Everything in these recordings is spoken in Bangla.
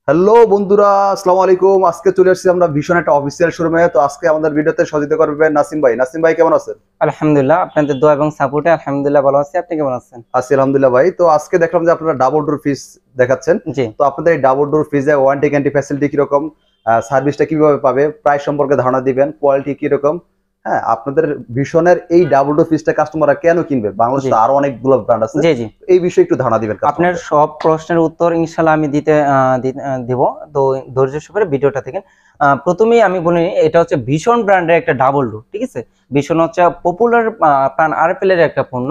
হ্যালো বন্ধুরা, আসসালামু আলাইকুম। আজকে চলে আসছি আমরা ভীষণ একটা অফিসিয়াল শোরুমে। তো আজকে আমাদের ভিডিওতে সহযোগিতা করবেন নাসিম ভাই। নাসিম ভাই কেমন আছেন? আলহামদুলিল্লাহ, আপনাদের দোয়া এবং সাপোর্টে আলহামদুলিল্লাহ ভালো আছি। আপনি কেমন আছেন? আছি আলহামদুলিল্লাহ ভাই। তো আজকে দেখলাম যে আপনারা ডাবল ডোর ফ্রিজ দেখাচ্ছেন। জি। তো আপনাদের এই ডাবল ডোর ফ্রিজে ওয়ারেন্টি গ্যারান্টি ফ্যাসিলিটি কিরকম, সার্ভিসটা কিভাবে পাবে, প্রাইস সম্পর্কে ধারণা দিবেন, কোয়ালিটি কিরকম। হ্যাঁ, আপনাদের ভীষণের এই ডাবল ডোর ফ্রিজটা কাস্টমাররা কেন কিনবে? বাংলাদেশে আরো অনেকগুলো ব্র্যান্ড আছে। জি জি, এই বিষয়ে একটু ধারণা দিবেন। আপনার সব প্রশ্নের উত্তর ইনশাআল্লাহ আমি দিব। তো ধৈর্য সহকারে ভিডিওটা দেখেন। প্রথমেই আমি বলি, এটা হচ্ছে ভীষণ ব্র্যান্ডের একটা ডাবল ডোর, ঠিক আছে। ভীষণ হচ্ছে পপুলার প্রাণ আরএফএল এর একটা পণ্য।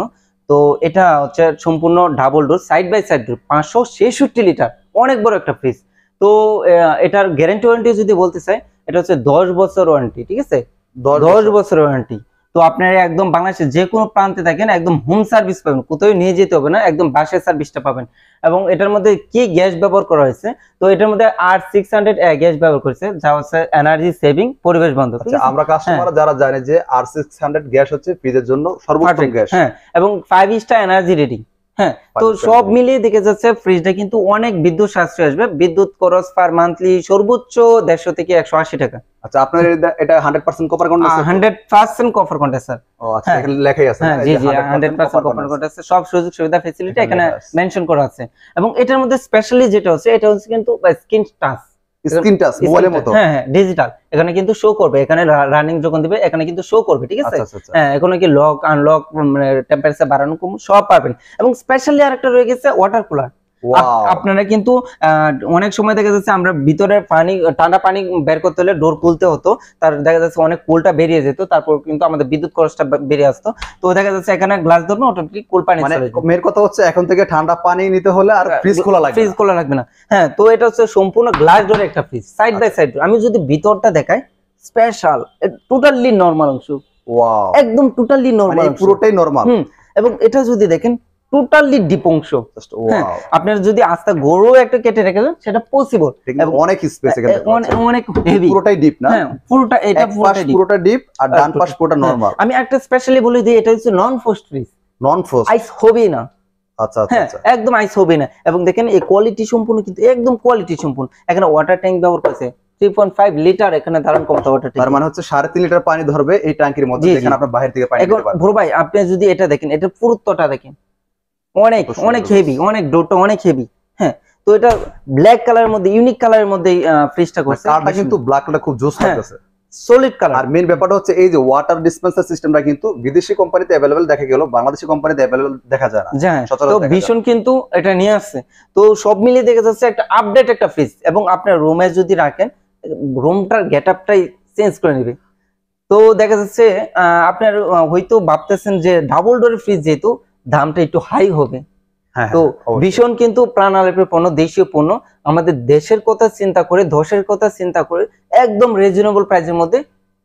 তো এটা হচ্ছে সম্পূর্ণ double door, side by side door, 566 litre, অনেক বড় একটা ফ্রিজ। তো এটার গ্যারান্টি ওয়ারেন্টি যদি বলতে চাই, এটা হচ্ছে 10 বছর ওয়ারেন্টি, ঠিক আছে। 10 বছর ওয়ারেন্টি। তো আপনারা একদম বাংলাদেশের যে কোনো প্রান্তে থাকেন, একদম হোম সার্ভিস পাবেন, কোথাও নিয়ে যেতে হবে না, একদম বাসায় সার্ভিসটা পাবেন। এবং এটার মধ্যে কি গ্যাস ব্যবহার করা হয়েছে, তো এটার মধ্যে R600 গ্যাস ব্যবহার করেছে, যা হচ্ছে এনার্জি সেভিং, পরিবেশ বান্ধব। আমরা কাস্টমার যারা জানে যে R600 গ্যাস হচ্ছে ফ্রিজের জন্য সর্বোত্তম গ্যাস। হ্যাঁ, এবং 5 স্টার এনার্জি রেটিং। হ্যাঁ, তো সব মিলিয়ে দেখে যাচ্ছে ফ্রিজটা কিন্তু অনেক বিদ্যুৎ সাশ্রয় আসবে। বিদ্যুৎ খরচ পার মান্থলি সর্বোচ্চ 150 থেকে 180 টাকা। আচ্ছা, আপনার এটা 100% কপার কন্ডেন্সার? 100% copper condenser. ও আচ্ছা, এখানে লেখাই আছে। হ্যাঁ, জি জি, 100% কপার কন্ডেন্সার। সব সুযোগ সুবিধা ফ্যাসিলিটি এখানে মেনশন করা আছে। এবং এটার মধ্যে স্পেশালি যেটা হচ্ছে, এটা হচ্ছে কিন্তু স্ক্রিন টাচ মোবাইলের মতো। হ্যাঁ হ্যাঁ, ডিজিটাল। এখানে কিন্তু শো করবে, এখানে রানিং যখন দিবে এখানে কিন্তু শো করবে, ঠিক আছে। হ্যাঁ, এখানে কি লক আনলক, মানে টেম্পারেচার বাড়ানো কম সব পাবেন। এবং স্পেশালি আরেকটা রয়ে গেছে ওয়াটার কুলার। আপনারা কিন্তু অনেক সময় দেখা যাচ্ছে আমরা ভিতরে পানি, ঠান্ডা পানি বের করতে হলে ডোর খুলতে হতো, তার দেখা যাচ্ছে অনেক কুলটা বেরিয়ে যেত, তারপর কিন্তু আমাদের বিদ্যুৎ খরচটা বেরিয়ে আসতো। তো দেখা যাচ্ছে এখানে গ্লাস ধরুন অটোমেটিক কুল পানি চলে যাবে। মেয়ের কথা হচ্ছে এখন থেকে ঠান্ডা পানি নিতে হলে আর ফ্রিজ খোলা লাগবে না। হ্যাঁ, তো এটা হচ্ছে সম্পূর্ণ গ্লাস ডোর একটা ফ্রিজ, সাইড বাই সাইড। আমি যদি ভিতরটা দেখাই, স্পেশাল, টোটালি নরমাল অংশ। ওয়াও, একদম টোটালি নরমাল, পুরোটাই নরমাল। এবং এটা যদি দেখেন টোটালি ডিপ অংশ। আপনার যদি আস্তে গরু একটা কেটে রেখে দেন সেটা পসিবল। অনেক স্পেস এখানে, অনেক হেভি, পুরোটাই ডিপ না? হ্যাঁ, পুরোটা, এটা পুরোটা ডিপ আর ডান পাশ পুরোটা নরমাল। আমি একটা স্পেশালি বলে দিই, এটা হচ্ছে non frost fridge. Non frost, ice হবে না। আচ্ছা আচ্ছা, একদম আইস হবে না। এবং দেখেন এই কোয়ালিটি সম্পূর্ণ, কিন্তু একদম কোয়ালিটি সম্পূর্ণ। এখানে ওয়াটার ট্যাঙ্ক ব্যবহার করেছে, 3.5 লিটার এখানে ধারণ ক্ষমতা ওয়াটার ট্যাঙ্ক। তার মানে হচ্ছে 3.5 লিটার পানি ধরবে এই ট্যাঙ্কির মধ্যে, যেখানে আপনি বাইরে থেকে পানি দিতে পারবেন। বড় ভাই, আপনি যদি এটা দেখেন, এটা পুরুত্বটা দেখেন, অনেক অনেক হেভি, অনেক ডোরটা অনেক হেভি। হ্যাঁ, তো এটা ব্ল্যাক কালারের মধ্যে, ইউনিক কালারের মধ্যে ফ্রিজটা করছে। কালারটা কিন্তু ব্ল্যাক কালার খুব জোস লাগতেছে, সলিড কালার। আর মেইন ব্যাপারটা হচ্ছে এই যে ওয়াটার ডিসপেন্সার সিস্টেমটা কিন্তু বিদেশি কোম্পানিতে अवेलेबल দেখা গেল, বাংলাদেশি কোম্পানিতে अवेलेबल দেখা যায় না। তো ভীষণ কিন্তু এটা নিয়ে আসছে। তো সব মিলিয়ে দেখা যাচ্ছে একটা আপডেট একটা ফ্রিজ। এবং আপনার রুমে যদি রাখেন, রুমটার গেটআপটাই চেঞ্জ করে নেবে। তো দেখা যাচ্ছে আপনার হয়তো ভাবতেছেন যে ডাবল ডোরের ফ্রিজ যেহেতু দামটা একটু হাই হবে। তো ভীষণ কিন্তু প্রাণ আলেপের পণ্য, দেশীয় পণ্য, আমাদের দেশের কথা চিন্তা করে, ধসের কথা চিন্তা করে একদম রিজনেবল প্রাইসের মধ্যে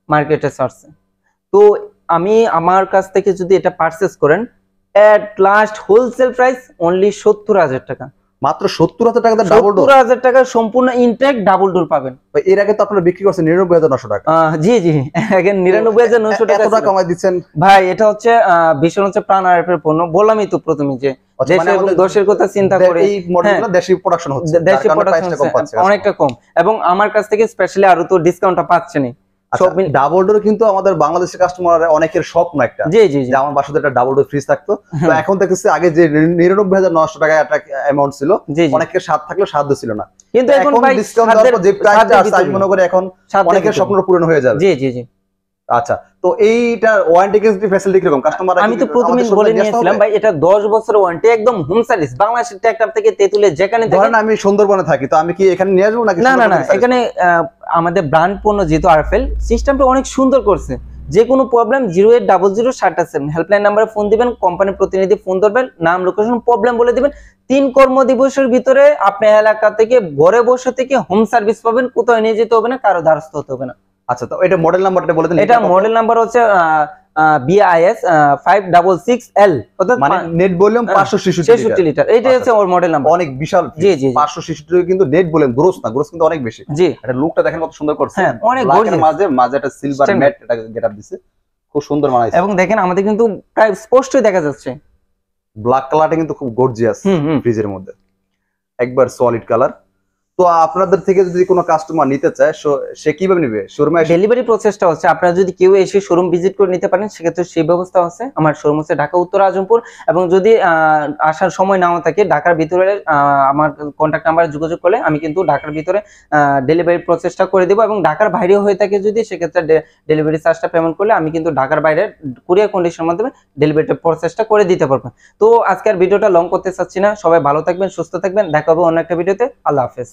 মার্কেটে ছাড়ছে। তো আমি আমার কাছ থেকে যদি এটা পারচেজ করেন, at last wholesale price only 70,000 টাকা। মাত্র 70,000 টাকা ডাবল ডোর, 70,000 টাকা সম্পূর্ণ ইনটেক ডাবল ডোর পাবেন। এর আগে তো আপনারা বিক্রি করছেন 99,900 টাকা। জি জি, এখন 99,900 টাকা এত টাকা কমাই দিচ্ছেন ভাই। এটা হচ্ছে ভীষণ হচ্ছে প্রাণ আলেপের পণ্য। বললামই তো প্রথমে যে দেশের কথা চিন্তা করে এই মডেলগুলো দেশি প্রোডাকশন হচ্ছে, দেশি প্রোডাকশন অনেকটা কম। এবং আমার কাছ থেকে স্পেশালি আরো তো ডিসকাউন্টটা পাচ্ছেন। ডাবল ডোর কিন্তু আমাদের বাংলাদেশের কাস্টমার অনেকের স্বপ্ন একটা, জি জি, যে আমার বাসাতে একটা ডাবল ডোর ফ্রিজ থাকতো। তো এখন দেখতেছি আগে যে 99,900 টাকা একটা অ্যামাউন্ট ছিল, অনেকের স্বাদ থাকলেও সাধ্য ছিল না, কিন্তু এখন ডিসকাউন্ট দেওয়ার পর যে প্রাইসটা আছে আমি মনে করি এখন অনেকের স্বপ্ন পূরণ হয়ে যাবে। জি জি জি। আচ্ছা, তো এইটা ওয়ারেন্টি গ্যারান্টি ফ্যাসিলিটি কিরকম? কাস্টমার, আমি তো প্রথমে বলে নিয়েছিলাম ভাই, এটা 10 বছরের ওয়ারেন্টি, একদম হোম সার্ভিস। বাংলাদেশের ট্র্যাক্টর থেকে তেতুলে যেখানে ধরেন আমি সুন্দরবনে থাকি, তো আমি কি এখানে নিয়ে আসবো নাকি? না না না, এখানে আমাদের ব্র্যান্ড পণ্য যেহেতু আরএফএল, সিস্টেমটা অনেক সুন্দর করছে। যে কোনো প্রবলেম 08000787 হেল্পলাইন নাম্বারে ফোন দিবেন, কোম্পানির প্রতিনিধি ফোন ধরবেন, নাম লোকেশন প্রবলেম বলে দিবেন। 3 কর্মদিবসের ভিতরে আপনি এলাকা থেকে ঘরে বসে থেকে হোম সার্ভিস পাবেন, কোথাও নিয়ে যেতে হবে না, কারো দ্বারস্থ হতে হবে না। আচ্ছা, তো এটা মডেল নাম্বারটা বলে দেন। এটা মডেল নাম্বার হচ্ছে BIS 566L, মানে নেট ভলিউম 566 লিটার। এটা হচ্ছে ওর মডেল নাম্বার, অনেক বিশাল। জি জি, 566 কিন্তু নেট ভলিউম, গ্রোস না, গ্রোস কিন্তু অনেক বেশি। জি, এটা লুকটা দেখেন কত সুন্দর করছে। হ্যাঁ, অনেক গর্জিয়াস। মাঝে একটা সিলভার ম্যাট এটা গেটআপ দিছে, খুব সুন্দর বানাইছে। এবং দেখেন আমাদের কিন্তু প্রায় স্পষ্টই দেখা যাচ্ছে ব্ল্যাক কালারটা কিন্তু খুব গর্জিয়াস ফ্রিজের মধ্যে, একবার সলিড কালার। তো আপনাদের থেকে যদি কোনো কাস্টমার নিতে চায় সে কিভাবে নিবে? শোরুমে এসে? ডেলিভারি প্রসেসটা হচ্ছে আপনারা যদি কেউ এসে শোরুম ভিজিট করে নিতে পারেন সেক্ষেত্রে সেই ব্যবস্থা আছে। আমার শোরুম হচ্ছে ঢাকা উত্তর আজমপুর, এবং যদি আসার সময় নাও থাকে ঢাকার ভিতরে আমার কন্ট্যাক্ট নাম্বারে যোগাযোগ করলে আমি কিন্তু ঢাকার ভিতরে ডেলিভারি প্রসেসটা করে দেবো, এবং ঢাকার বাইরেও হয়ে থাকে যদি সেক্ষেত্রে ডেলিভারি চার্জটা পেমেন্ট করলে আমি কিন্তু ঢাকার বাইরে কুরিয়ার কন্ডিশনের মাধ্যমে ডেলিভারি প্রসেসটা করে দিতে পারবো। তো আজকের ভিডিওটা লং করতে চাচ্ছি না, সবাই ভালো থাকবেন, সুস্থ থাকবেন, দেখা হবে অন্য একটা ভিডিওতে। আল্লাহ হাফেজ।